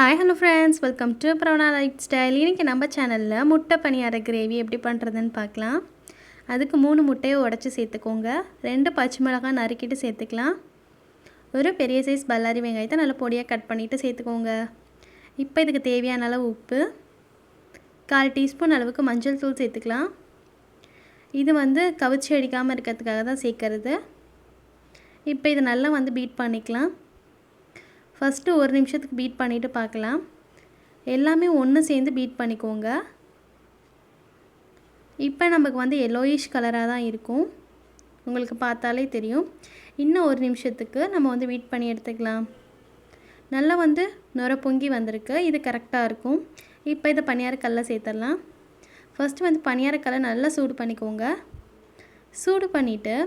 Hi hello friends, welcome to Pravana life style. இன்றைக்கி நம்ம சேனலில் முட்டை பணியார கிரேவி எப்படி பண்ணுறதுன்னு பார்க்கலாம். அதுக்கு 3 முட்டையை உடச்சி சேர்த்துக்கோங்க. 2 பச்சை மிளகாய் நறுக்கிட்டு சேர்த்துக்கலாம். ஒரு பெரிய சைஸ் பல்லாரி வெங்காயத்தை நல்லா பொடியாக கட் பண்ணிவிட்டு சேர்த்துக்கோங்க. இப்போ இதுக்கு தேவையான அளவு உப்பு, 1/4 டீஸ்பூன் அளவுக்கு மஞ்சள் தூள் சேர்த்துக்கலாம். இது கவிச்சி அடிக்காமல் இருக்கிறதுக்காக தான் சேர்க்கறது. இப்போ இதை நல்லா பீட் பண்ணிக்கலாம். ஃபஸ்ட்டு 1 நிமிஷத்துக்கு பீட் பண்ணிவிட்டு பார்க்கலாம். எல்லாமே ஒன்று சேர்ந்து பீட் பண்ணிக்கோங்க. இப்போ நமக்கு எல்லோயிஷ் கலராக தான் இருக்கும், உங்களுக்கு பார்த்தாலே தெரியும். இன்னும் 1 நிமிஷத்துக்கு நம்ம பீட் பண்ணி எடுத்துக்கலாம். நல்லா நுர பொங்கி வந்திருக்கு, இது கரெக்டாக இருக்கும். இப்போ இதை பணியாரக்கல்ல சேர்த்துடலாம். ஃபஸ்ட்டு பணியாரக்கல்லை நல்லா சூடு பண்ணிக்கோங்க. சூடு பண்ணிவிட்டு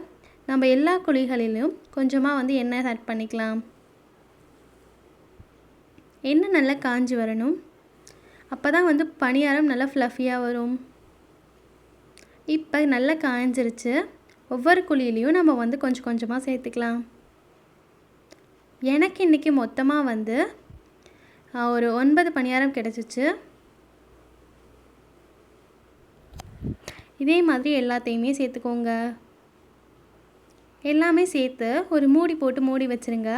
நம்ம எல்லா குழிகளிலும் கொஞ்சமாக எண்ணெய் ஆட் பண்ணிக்கலாம். எண்ணெய் நல்லா காஞ்சி வரணும், அப்போ தான் பணியாரம் நல்லா ஃப்ளஃபியாக வரும். இப்போ நல்லா காய்ஞ்சிருச்சு. ஒவ்வொரு குழியிலையும் நம்ம கொஞ்சம் கொஞ்சமாக சேர்த்துக்கலாம். எனக்கு இன்றைக்கி மொத்தமாக ஒரு 9 பணியாரம் கிடச்சிச்சு. இதே மாதிரி எல்லாத்தையுமே சேர்த்துக்கோங்க. எல்லாமே சேர்த்து ஒரு மூடி போட்டு மூடி வச்சுருங்க.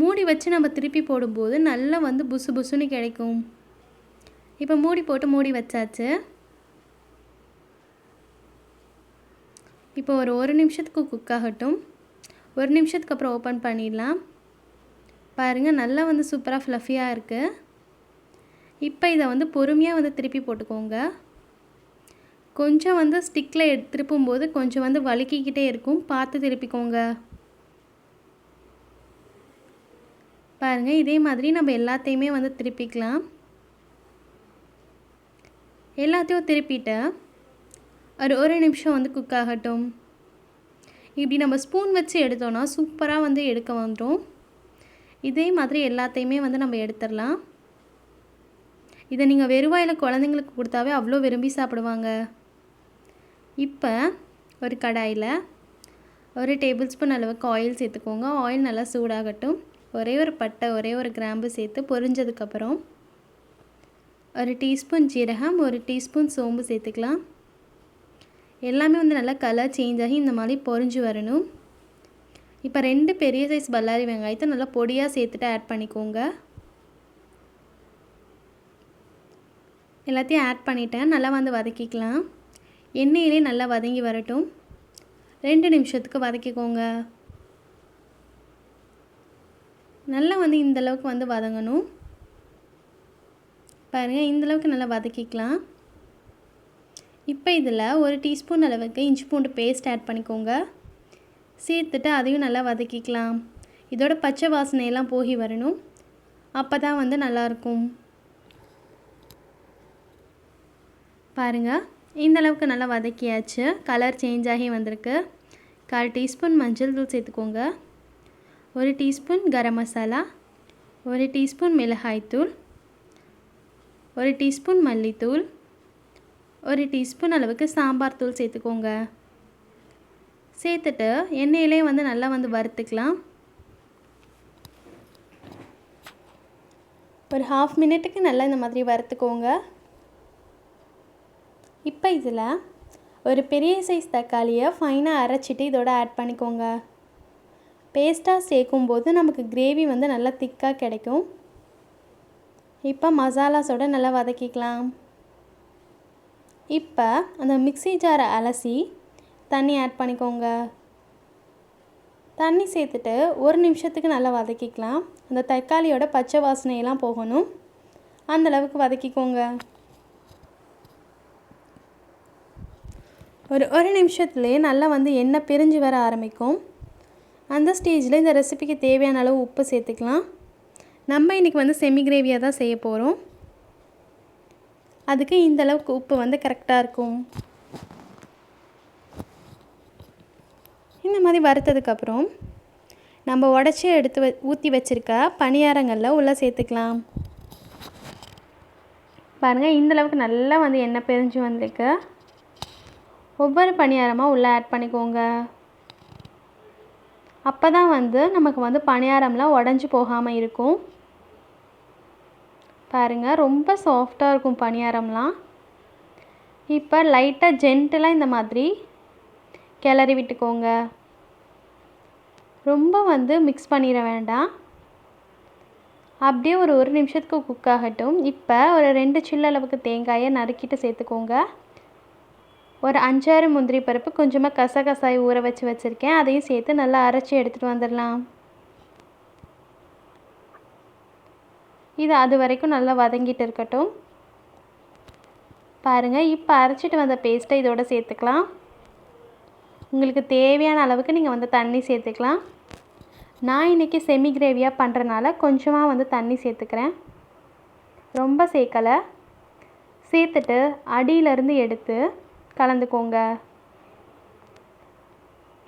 மூடி வச்சு நம்ம திருப்பி போடும்போது நல்லா புசு புசுன்னு கிடைக்கும். இப்போ மூடி போட்டு மூடி வச்சாச்சு. இப்போ ஒரு நிமிஷத்துக்கு குக் ஆகட்டும். 1 நிமிஷத்துக்கு அப்புறம் ஓப்பன் பண்ணிடலாம். பாருங்கள், நல்லா சூப்பராக ஃப்ளஃபியாக இருக்குது. இப்போ இதை பொறுமையாக திருப்பி போட்டுக்கோங்க. கொஞ்சம் ஸ்டிக்கில் திருப்பும்போது கொஞ்சம் வழுக்கிக்கிட்டே இருக்கும், பார்த்து திருப்பிக்கோங்க. பாருங்கள், இதே மாதிரி நம்ம எல்லாத்தையுமே திருப்பிக்கலாம். எல்லாத்தையும் திருப்பிட்டு ஒரு நிமிஷம் குக் ஆகட்டும். இப்படி நம்ம ஸ்பூன் வச்சு எடுத்தோன்னா சூப்பராக எடுக்க வந்துடும். இதே மாதிரி எல்லாத்தையுமே நம்ம எடுத்துடலாம். இதை நீங்கள் வெறுவாயில் குழந்தைங்களுக்கு கொடுத்தாவே அவ்வளோ விரும்பி சாப்பிடுவாங்க. இப்போ ஒரு கடாயில் 1 டேபிள் ஸ்பூன் அளவுக்கு ஆயில் சேர்த்துக்கோங்க. ஆயில் நல்லா சூடாகட்டும். ஒரே ஒரு பட்டை, ஒரே ஒரு கிராம்பு சேர்த்து பொரிஞ்சதுக்கப்புறம் 1 டீஸ்பூன் ஜீரகம், 1 டீஸ்பூன் சோம்பு சேர்த்துக்கலாம். எல்லாமே நல்லா கலர் சேஞ்ச் ஆகி இந்த மாதிரி பொரிஞ்சு வரணும். இப்போ 2 பெரிய சைஸ் பல்லாரி வெங்காயத்தை நல்லா பொடியாக சேர்த்துட்டு ஆட் பண்ணிக்கோங்க. எல்லாத்தையும் ஆட் பண்ணிவிட்டேன். நல்லா வதக்கிக்கலாம். எண்ணெயிலே நல்லா வதங்கி வரட்டும். 2 நிமிஷத்துக்கு வதக்கிக்கோங்க. நல்லா இந்தளவுக்கு வதங்கணும். பாருங்கள், இந்தளவுக்கு நல்லா வதக்கிக்கலாம். இப்போ இதில் 1 டீஸ்பூன் அளவுக்கு இஞ்சி பூண்டு பேஸ்ட் ஆட் பண்ணிக்கோங்க. சேர்த்துட்டு அதையும் நல்லா வதக்கிக்கலாம். இதோட பச்சை வாசனையெல்லாம் போகி வரணும், அப்போ தான் நல்லாயிருக்கும். பாருங்கள், இந்தளவுக்கு நல்லா வதக்கியாச்சு. கலர் சேஞ்ச் ஆகி வந்திருக்கு. 1/4 டீஸ்பூன் மஞ்சள் தூள் சேர்த்துக்கோங்க. 1 டீஸ்பூன் கரம் மசாலா, 1 டீஸ்பூன் மிளகாய்த்தூள், 1 டீஸ்பூன் மல்லித்தூள், 1 டீஸ்பூன் அளவுக்கு சாம்பார் தூள் சேர்த்துக்கோங்க. சேர்த்துட்டு எண்ணெயிலே நல்லா வறுத்துக்கலாம். ஒரு 1/2 மினிட்டுக்கு நல்லா இந்த மாதிரி வறுத்துக்கோங்க. இப்போ இதில் ஒரு பெரிய சைஸ் தக்காளியை ஃபைனாக அரைச்சிட்டு இதோட ஆட் பண்ணிக்கோங்க. பேஸ்ட்டாக சேர்க்கும்போது நமக்கு கிரேவி நல்லா திக்காக கிடைக்கும். இப்போ மசாலாஸோட நல்லா வதக்கிக்கலாம். இப்போ அந்த மிக்ஸி ஜாரை அலசி தண்ணி ஆட் பண்ணிக்கோங்க. தண்ணி சேர்த்துட்டு 1 நிமிஷத்துக்கு நல்லா வதக்கிக்கலாம். அந்த தக்காளியோட பச்சை வாசனையெல்லாம் போகணும், அந்தளவுக்கு வதக்கிக்கோங்க. ஒரு நிமிஷத்துலேயே நல்லா எண்ணெய் பிரிஞ்சு வர ஆரம்பிக்கும். அந்த ஸ்டேஜில் இந்த ரெசிபிக்கு தேவையான அளவு உப்பு சேர்த்துக்கலாம். நம்ம இன்றைக்கி செமி கிரேவியாக தான் செய்ய போகிறோம். அதுக்கு இந்தளவுக்கு உப்பு கரெக்டாக இருக்கும். இந்த மாதிரி வறுத்ததுக்கப்புறம் நம்ம உடச்சி எடுத்து ஊற்றி வச்சுருக்க பணியாரங்களில் உள்ளே சேர்த்துக்கலாம். பாருங்கள், இந்தளவுக்கு நல்லா எண்ணெய் பிரிஞ்சு வந்திருக்கு. ஒவ்வொரு பணியாரமாக உள்ளே ஆட் பண்ணிக்கோங்க. அப்போ தான் நமக்கு பணியாரம்லாம் உடஞ்சி போகாமல் இருக்கும். பாருங்கள், ரொம்ப சாஃப்டாக இருக்கும் பணியாரம்லாம். இப்போ லைட்டாக ஜென்டிலாக இந்த மாதிரி கிளறி விட்டுக்கோங்க. ரொம்ப வந்து மிக்ஸ் பண்ணிட வேண்டாம். அப்படியே ஒரு நிமிஷத்துக்கு குக் ஆகட்டும். இப்போ ஒரு 2 சில்லு அளவுக்கு தேங்காயை நறுக்கிட்டு சேர்த்துக்கோங்க. ஒரு 5, 6 முந்திரி பருப்பு, கொஞ்சமாக கசகசாய் ஊற வச்சு வச்சுருக்கேன். அதையும் சேர்த்து நல்லா அரைச்சி எடுத்துகிட்டு வந்துடலாம். இது அது வரைக்கும் நல்லா வதங்கிட்டு இருக்கட்டும். பாருங்கள், இப்போ அரைச்சிட்டு வந்த பேஸ்ட்டை இதோட சேர்த்துக்கலாம். உங்களுக்கு தேவையான அளவுக்கு நீங்கள் வந்து தண்ணி சேர்த்துக்கலாம். நான் இன்றைக்கி செமி கிரேவியாக பண்ணுறனால கொஞ்சமாக வந்து தண்ணி சேர்த்துக்கிறேன், ரொம்ப சேர்க்கலை. சேர்த்துட்டு அடியிலேருந்து எடுத்து கலந்துக்கோங்க.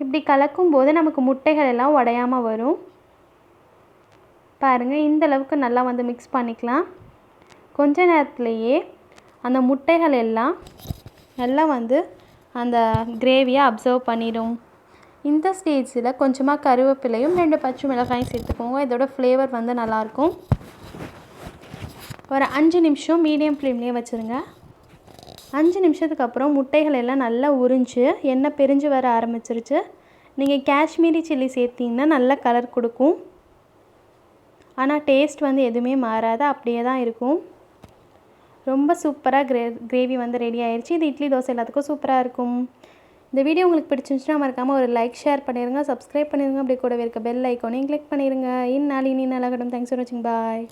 இப்படி கலக்கும்போது நமக்கு முட்டைகள் எல்லாம் உடையாமல் வரும். பாருங்கள், இந்த அளவுக்கு நல்லா வந்து மிக்ஸ் பண்ணிக்கலாம். கொஞ்ச நேரத்துலையே அந்த முட்டைகள் எல்லாம் நல்லா வந்து அந்த கிரேவியை அப்சர்வ் பண்ணிடும். இந்த ஸ்டேஜில் கொஞ்சமாக கருவேப்பிலையும் 2 பச்சை மிளகாயும் சேர்த்துக்கோங்க. இதோட ஃப்ளேவர் வந்து நல்லாயிருக்கும். ஒரு 5 நிமிஷம் மீடியம் ஃப்ளேம்லேயே வச்சுருங்க. 5 நிமிஷத்துக்கு அப்புறம் முட்டைகள் எல்லாம் நல்லா உறிஞ்சு எண்ணெய் பிரிஞ்சு வர ஆரம்பிச்சிருச்சு. நீங்கள் காஷ்மீரி சில்லி சேர்த்திங்கன்னா நல்ல கலர் கொடுக்கும். ஆனால் டேஸ்ட் வந்து எதுவுமே மாறாது, அப்படியே தான் இருக்கும். ரொம்ப சூப்பராக கிரேவி வந்து ரெடி ஆயிடுச்சு. இது இட்லி, தோசை எல்லாத்துக்கும் சூப்பராக இருக்கும். இந்த வீடியோ உங்களுக்கு பிடிச்சிருந்துச்சுன்னா மறக்காமல் ஒரு லைக், ஷேர் பண்ணிடுங்க, சப்ஸ்கிரைப் பண்ணிடுங்க. அப்படியே கூடவே இருக்க பெல் ஐக்கானையும் கிளிக் பண்ணிடுங்க. இந்நாள் இனி நல்லாகட்டும். தேங்க்ஸ் ஃபார் வாட்சிங். பாய்.